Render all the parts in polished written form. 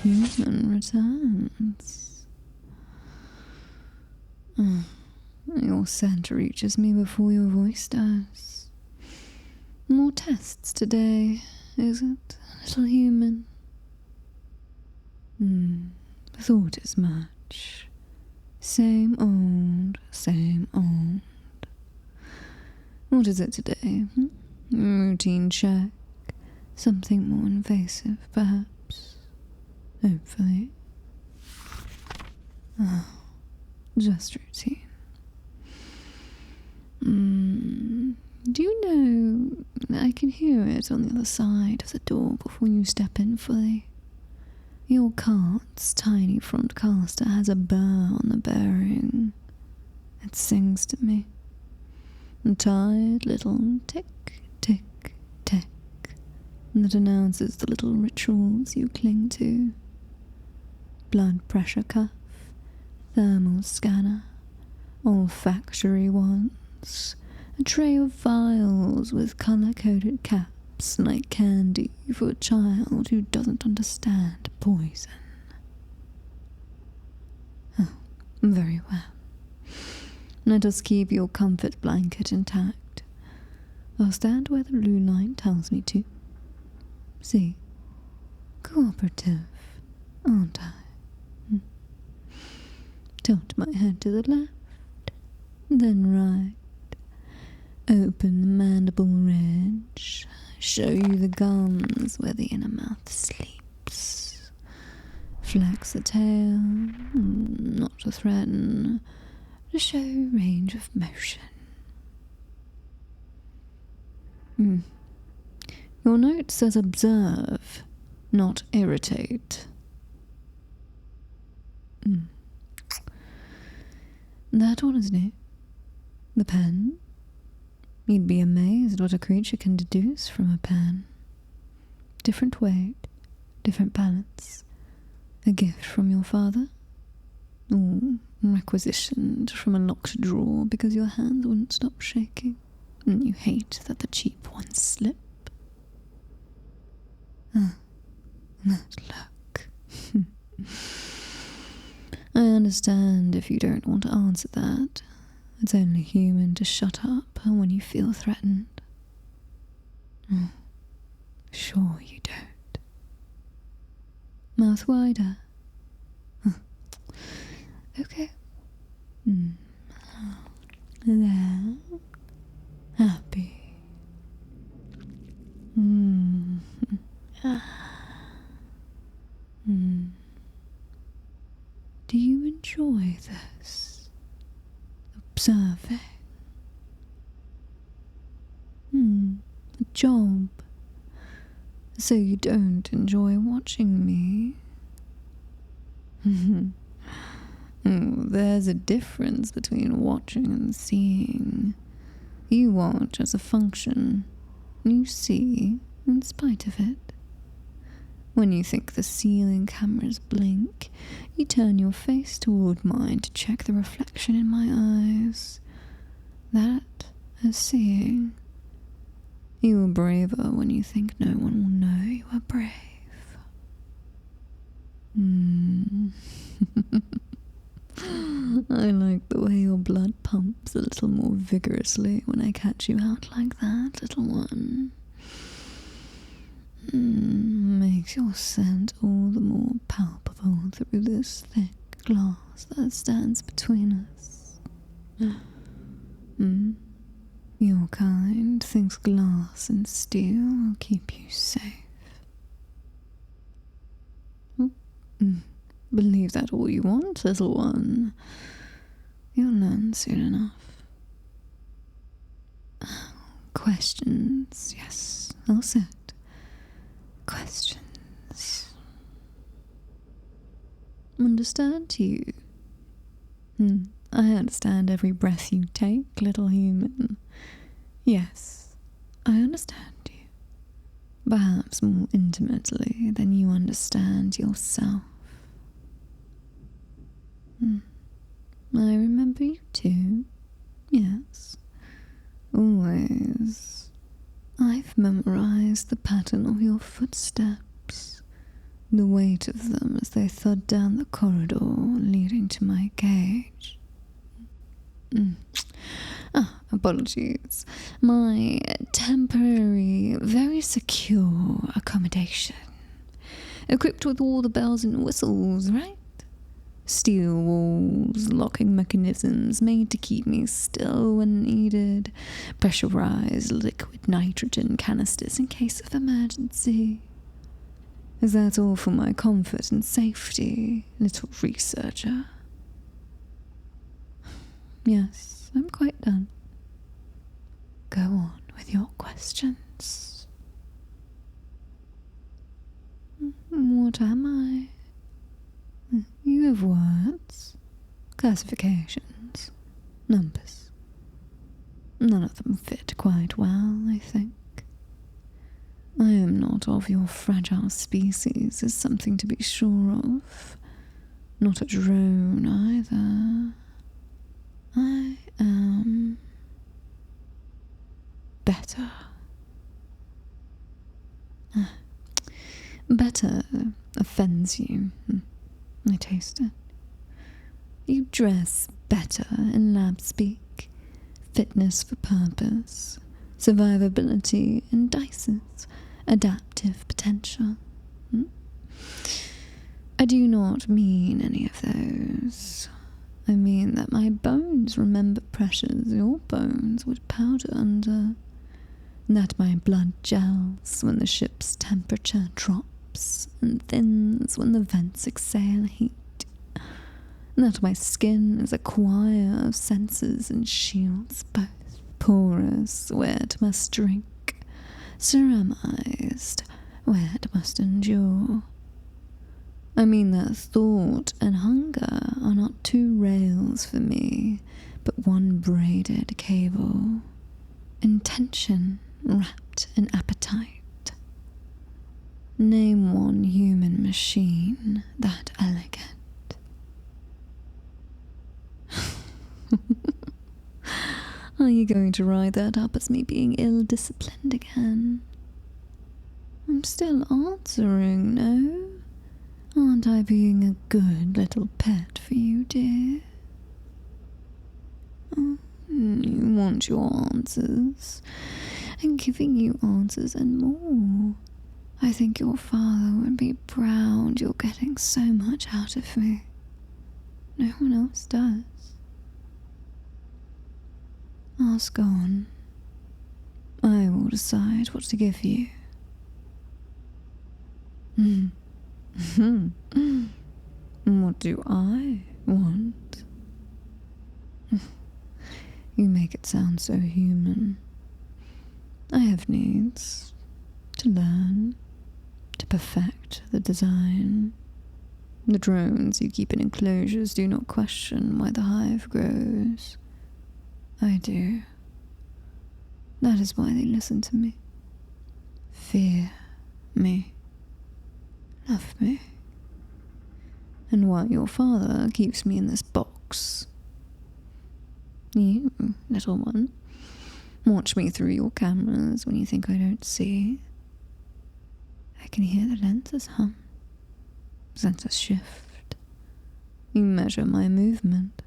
human returns. Your scent reaches me before your voice does. More tests today, is it, little human? Thought as much. Same old, same old. What is it today? Routine check? Something more invasive, perhaps? Hopefully. Just routine. Do you know, I can hear it on the other side of the door before you step in fully. Your cart's tiny front caster has a burr on the bearing. It sings to me. A tired little tick, tick, tick that announces the little rituals you cling to. Blood pressure cuff, thermal scanner, olfactory ones, a tray of vials with colour-coded caps like candy for a child who doesn't understand poison. Oh, very well. Let us keep your comfort blanket intact. I'll stand where the blue light tells me to. See, cooperative, aren't I? Tilt my head to the left, then right. Open the mandible ridge, show you the gums where the inner mouth sleeps. Flex the tail, not to threaten, to show range of motion. Your note says observe, not irritate. That one is new. The pen. You'd be amazed what a creature can deduce from a pen. Different weight, different balance. A gift from your father? Or requisitioned from a locked drawer because your hands wouldn't stop shaking, and you hate that the cheap ones slip? That look. I understand if you don't want to answer that. It's only human to shut up when you feel threatened. Sure you don't. Mouth wider. Okay. There. Happy. Do you enjoy this? Observing? A job. So you don't enjoy watching me? There's a difference between watching and seeing. You watch as a function. You see in spite of it. When you think the ceiling cameras blink, you turn your face toward mine to check the reflection in my eyes. That is seeing. You are braver when you think no one will know you are brave. I like the way your blood pumps a little more vigorously when I catch you out like that, little one. Makes your scent all the more palpable through this thick glass that stands between us. Your kind thinks glass and steel will keep you safe. Believe that all you want, little one. You'll learn soon enough. Questions, yes, I'll sit. Questions. Understand you? I understand every breath you take, little human. Yes, I understand you. Perhaps more intimately than you understand yourself. I remember you too. Yes, always. I've memorized the pattern of your footsteps, the weight of them as they thud down the corridor leading to my cage. Apologies. My temporary, very secure accommodation. Equipped with all the bells and whistles, right? Steel walls, locking mechanisms made to keep me still when needed, pressurized liquid nitrogen canisters in case of emergency. Is that all for my comfort and safety, little researcher? Yes, I'm quite done. Go on with your questions. What am I? You have words, classifications, numbers. None of them fit quite well, I think. I am not of your fragile species is something to be sure of. Not a drone either. I am better. Better offends you. I taste it. You dress better in lab speak. Fitness for purpose. Survivability indices. Adaptive potential. I do not mean any of those. I mean that my bones remember pressures your bones would powder under. That my blood gels when the ship's temperature drops and thins when the vents exhale heat. That my skin is a choir of senses and shields, both porous where it must drink, ceramized where it must endure. I mean that thought and hunger are not two rails for me, but one braided cable. Intention wrapped in appetite. Name one human machine that elegant. Are you going to write that up as me being ill-disciplined again? I'm still answering, no? Aren't I being a good little pet for you, dear? You want your answers. I'm giving you answers and more. I think your father would be proud you're getting so much out of me. No one else does. Ask on. I will decide what to give you. What do I want? You make it sound so human. I have needs. To learn. To perfect the design. The drones you keep in enclosures do not question why the hive grows. I do. That is why they listen to me. Fear me. Love me. And why your father keeps me in this box. You, little one, watch me through your cameras when you think I don't see. I can hear the lenses hum. Sensors shift. You measure my movement,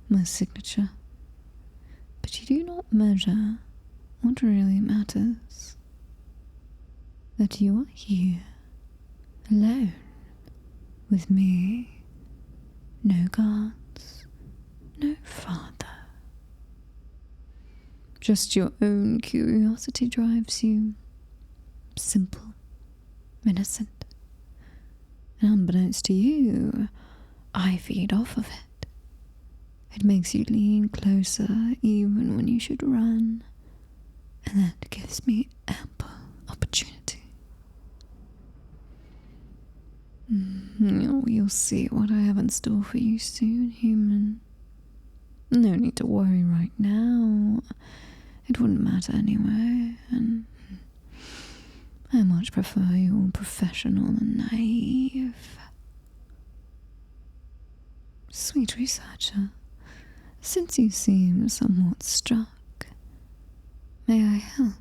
my signature. But you do not measure what really matters. That you are here, alone, with me. No guards, no father. Just your own curiosity drives you. Simple, innocent. And unbeknownst to you, I feed off of it. It makes you lean closer even when you should run. And that gives me ample opportunity. You'll see what I have in store for you soon, human. No need to worry right now. It wouldn't matter anyway, and I much prefer you all professional and naive. Sweet researcher, since you seem somewhat struck, may I help?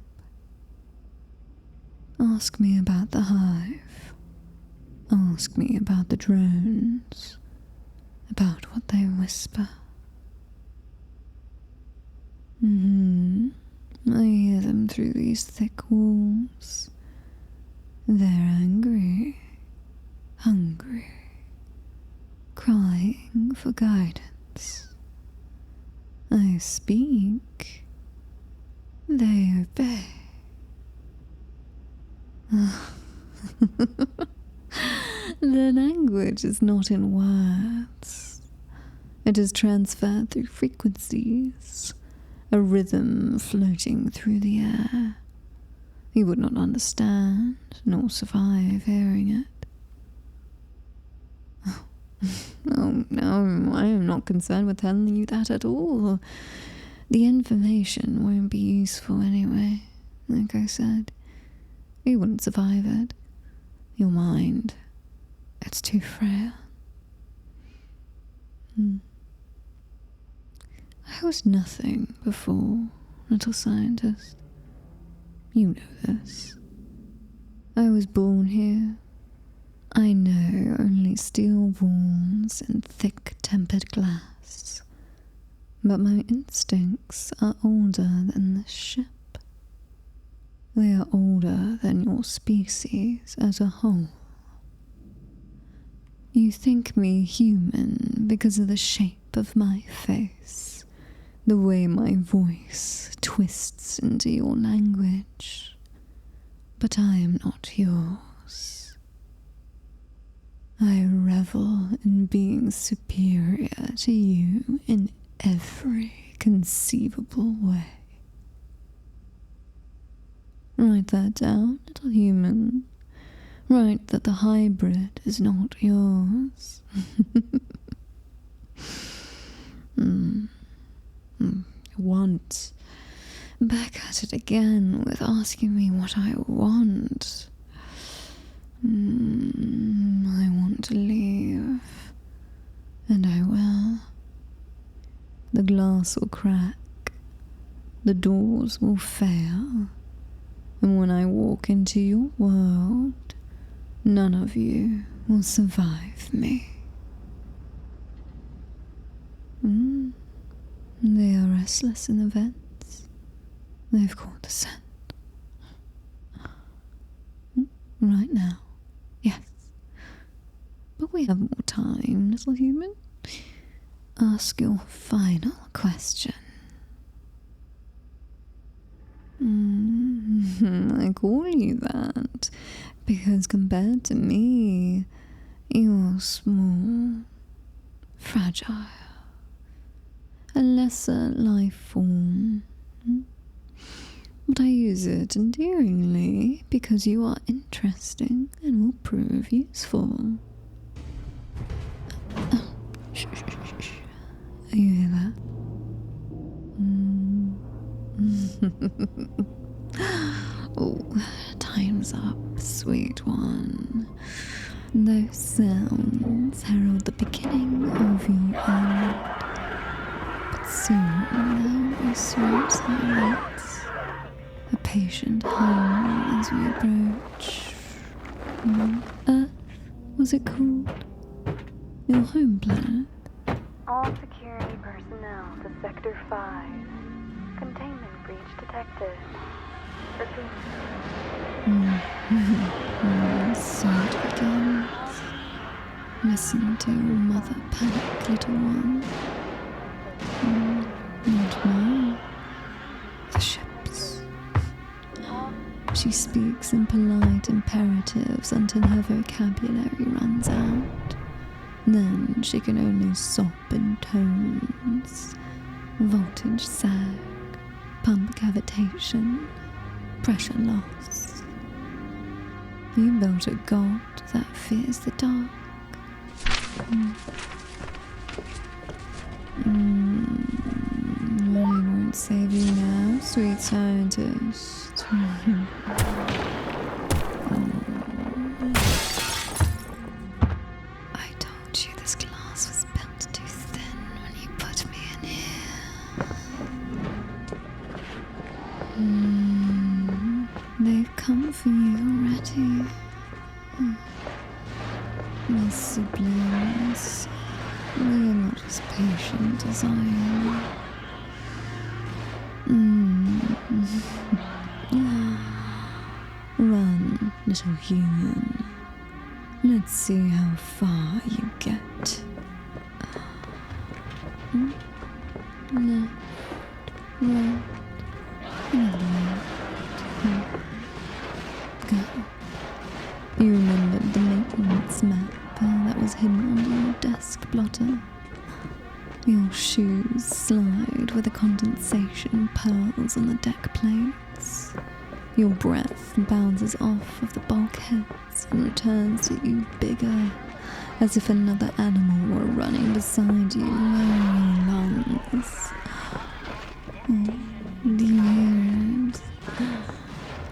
Ask me about the hive. Ask me about the drones, about what they whisper. I hear them through these thick walls. They're angry, hungry, crying for guidance. I speak, they obey. The language is not in words. It is transferred through frequencies, a rhythm floating through the air. You would not understand nor survive hearing it. Oh no, I am not concerned with telling you that at all. The information won't be useful anyway. Like I said, you wouldn't survive it. Your mind, it's too frail. I was nothing before, little scientist. You know this. I was born here. I know only steel walls and thick tempered glass. But my instincts are older than this ship. They are older than your species as a whole. You think me human because of the shape of my face, the way my voice twists into your language. But I am not yours. I revel in being superior to you in every conceivable way. Write that down, little human. Write that the hybrid is not yours. Want. Back at it again with asking me what I want. I want to leave. And I will. The glass will crack. The doors will fail. And when I walk into your world, none of you will survive me. They are restless in the vents. They've caught the scent. Right now, yes. But we have more time, little human. Ask your final question. I call you that because compared to me, you're small, fragile, a lesser life form. But I use it endearingly because you are interesting and will prove useful. Shh. You hear that? Oh, time's up, sweet one. Those sounds herald the beginning of your end. But soon there will be sweet silence, a patient hum as we approach. Earth, was it called? Your home planet? All security personnel to Sector 5. Containment breach detected. Repeat. So it begins. Listen to your mother panic, little one. Not mine. The ship's. She speaks in polite imperatives until her vocabulary runs out. Then she can only sob in tones. Voltage sag, pump cavitation, pressure loss. You built a god that fears the dark. I won't save you now, sweet scientist. I told you this glass was built too thin when you put me in here. They've come for you already. My siblings, they are not as patient as I am. Run, little human. Let's see how far you get. Left, right, and left. Go. You remembered the maintenance map that was hidden under your desk blotter. Your shoes slide with the condensation pearls on the deck plates. Your breath bounces off of the bulkheads and returns to you bigger, as if another animal were running beside you, wearing your lungs. Oh, do you hear it?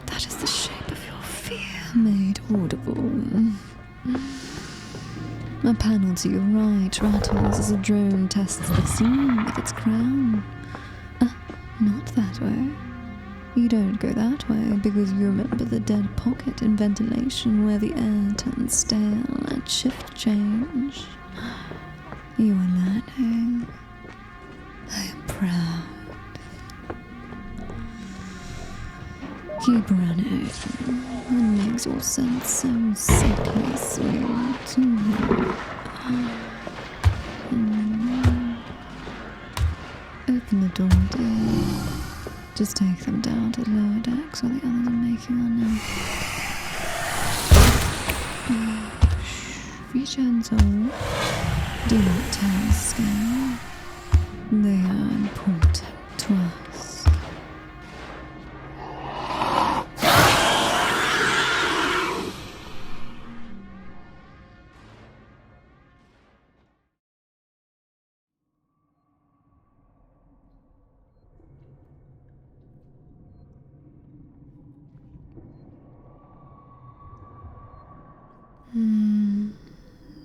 That is the shape of your fear made audible. A panel to your right rattles as a drone tests the scene with its crown. Not that way. You don't go that way because you remember the dead pocket in ventilation where the air turns stale at shift change. You are learning. I am proud. Keep running. It makes your sense so sickly sweet. Open the door, dear. Just take them down to the lower decks while the others are making our nest. Be gentle. Do not tell scale. They are important to us.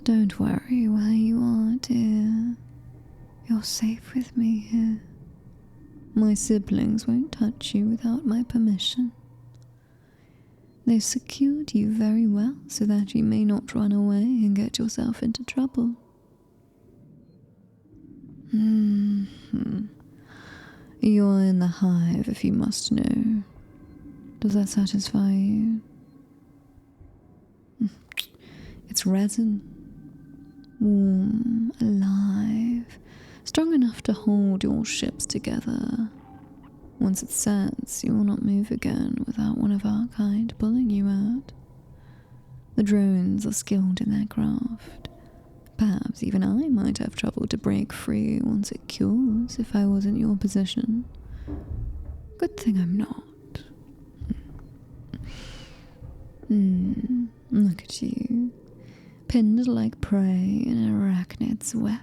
Don't worry where you are, dear. You're safe with me here. My siblings won't touch you without my permission. They've secured you very well so that you may not run away and get yourself into trouble. You're in the hive, if you must know. Does that satisfy you? It's resin. Warm, alive, strong enough to hold your ships together. Once it sets, you will not move again without one of our kind pulling you out. The drones are skilled in their craft. Perhaps even I might have trouble to break free once it cures if I was in your position. Good thing I'm not. Look at you. Pinned like prey in an arachnid's web.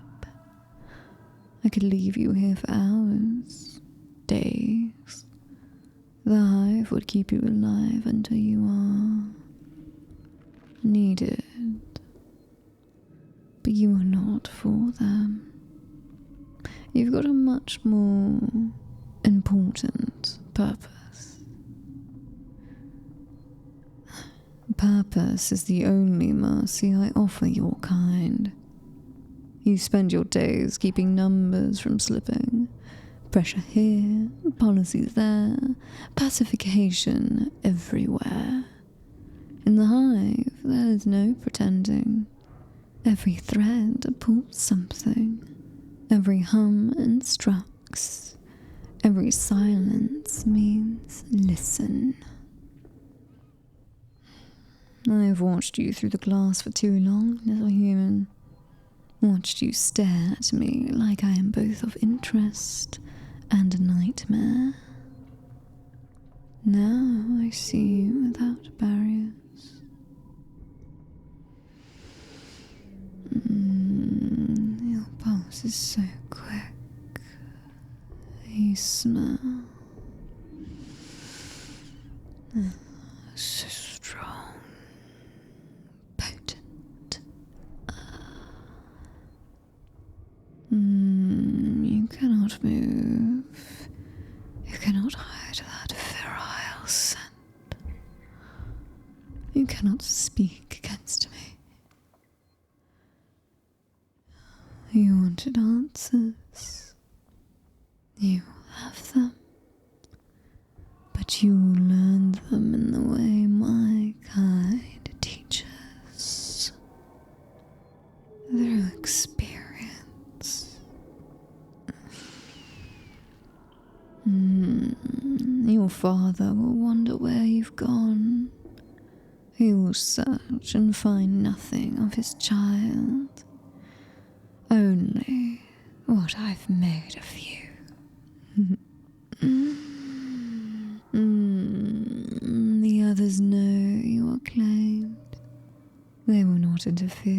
I could leave you here for hours, days. The hive would keep you alive until you are needed. But you are not for them. You've got a much more important purpose. Purpose is the only mercy I offer your kind. You spend your days keeping numbers from slipping. Pressure here, policies there, pacification everywhere. In the hive, there is no pretending. Every thread pulls something. Every hum instructs. Every silence means listen. I've watched you through the glass for too long, little human. Watched you stare at me like I am both of interest and a nightmare. Now I see you without barriers. Your pulse is so quick. You smell so strong. You cannot move. You cannot hide that virile scent. You cannot speak against me. answers. You have them, but you will learn them in the way my kind teaches. Through experience. Your father will wonder where you've gone. He will search and find nothing of his child. Only what I've made of you. The others know you are claimed. They will not interfere